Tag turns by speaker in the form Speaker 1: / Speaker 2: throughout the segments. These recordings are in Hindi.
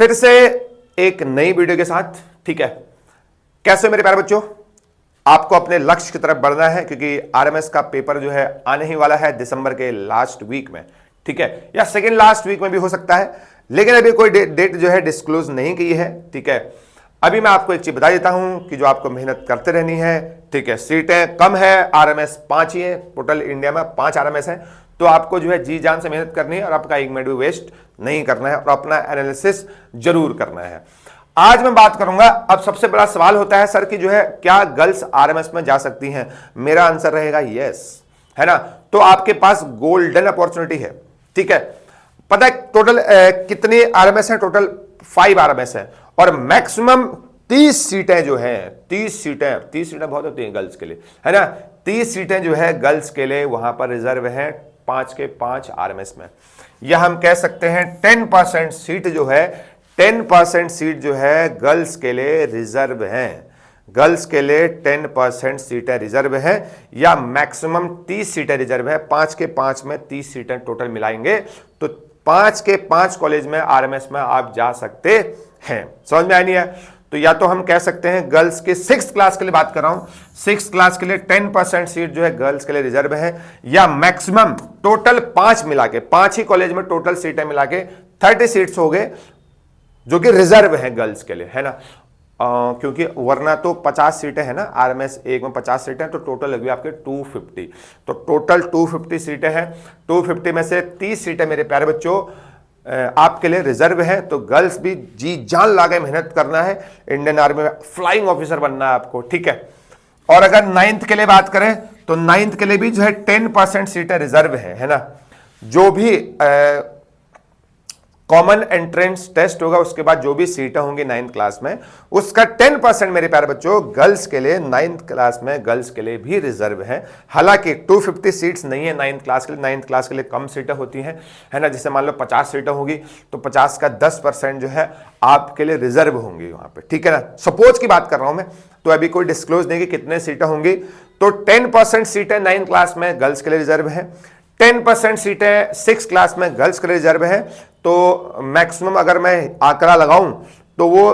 Speaker 1: फिर से एक नई वीडियो के साथ। ठीक है, कैसे हो मेरे प्यारे बच्चों? आपको अपने लक्ष्य की तरफ बढ़ना है क्योंकि आरएमएस का पेपर जो है आने ही वाला है दिसंबर के लास्ट वीक में। ठीक है, या सेकेंड लास्ट वीक में भी हो सकता है, लेकिन अभी कोई डेट जो है डिस्क्लोज नहीं की है। ठीक है, अभी मैं आपको एक चीज बता देता हूं कि जो आपको मेहनत करते रहनी है। ठीक है, सीटें कम है, आरएमएस 5 ही है, टोटल इंडिया में 5 आरएमएस है, तो आपको जो है जी जान से मेहनत करनी है और आपका एक मिनट भी वेस्ट नहीं करना है और अपना एनालिसिस जरूर करना है। आज मैं बात करूंगा, अब सबसे बड़ा सवाल होता है सर कि जो है क्या गर्ल्स आरएमएस में जा सकती हैं? मेरा आंसर रहेगा यस, है ना। तो आपके पास गोल्डन अपॉर्चुनिटी है। ठीक है, पता है टोटल कितने आरएमएस हैं? टोटल 5 आरएमएस है और मैक्सिमम 30 सीटें जो हैं, 30 सीटें बहुत होती हैं गर्ल्स के लिए, है ना। 30 सीटें जो है गर्ल्स के लिए वहां पर रिजर्व हैं 5 के 5 आरएमएस में। या हम कह सकते हैं 10% सीट जो है, 10% सीट जो है गर्ल्स के लिए रिजर्व हैं। गर्ल्स के लिए 10% सीटें रिजर्व हैं या मैक्सिमम 30 सीटें रिजर्व है। 5 के 5 में 30 सीटें टोटल मिलाएंगे तो 5 के 5 कॉलेज में आरएमएस में आप जा सकते हैं। समझ में आई नहीं है? तो या तो हम कह सकते हैं गर्ल्स के 6th क्लास के लिए बात कर रहा हूं, 6th क्लास के लिए 10% सीट जो है गर्ल्स के लिए रिजर्व है या मैक्सिमम टोटल 5 मिला के, 5 ही कॉलेज में टोटल सीटें मिला के 30 सीट्स हो गए जो कि रिजर्व है गर्ल्स के लिए, है ना। क्योंकि वरना तो 50 सीटें हैं ना, आरएमएस एक में 50 सीटें तो टोटल लगी आपके 250, तो टोटल 250 सीटें हैं। 250 में से 30 सीटें मेरे प्यारे बच्चों आपके लिए रिजर्व है। तो गर्ल्स भी जी जान लगा मेहनत करना है, इंडियन आर्मी में फ्लाइंग ऑफिसर बनना है आपको। ठीक है, और अगर 9th के लिए बात करें तो 9th के लिए भी जो है 10% सीटें रिजर्व है ना। जो भी कॉमन एंट्रेंस टेस्ट होगा उसके बाद जो भी सीटें होंगी 9th क्लास में, उसका 10% मेरे प्यारे बच्चों गर्ल्स के लिए 9th क्लास में गर्ल्स के लिए भी रिजर्व है। हालांकि 250 सीट्स नहीं है 9th क्लास के लिए, 9th क्लास के लिए कम सीटें होती हैं, है ना। जैसे मान लो 50 सीटें होगी तो 50 का 10% जो है आपके लिए रिजर्व होंगी वहां पर। ठीक है ना, सपोज की बात कर रहा हूं मैं, तो अभी कोई डिस्क्लोज नहीं कि कितने सीटें होंगी। तो 10% सीटें 9th क्लास में गर्ल्स के लिए रिजर्व है, 10% सीटें 6th क्लास में गर्ल्स के लिए रिजर्व है। तो मैक्सिमम अगर मैं आंकड़ा लगाऊं तो वो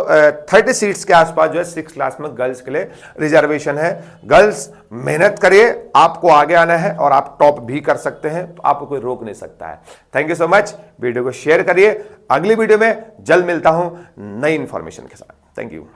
Speaker 1: 30 सीट्स के आसपास जो है 6th क्लास में गर्ल्स के लिए रिजर्वेशन है। गर्ल्स मेहनत करिए, आपको आगे आना है और आप टॉप भी कर सकते हैं, तो आपको कोई रोक नहीं सकता है। Thank you so much, video को शेयर करिए। अगली वीडियो में जल्द मिलता हूं नई इंफॉर्मेशन के साथ। Thank you.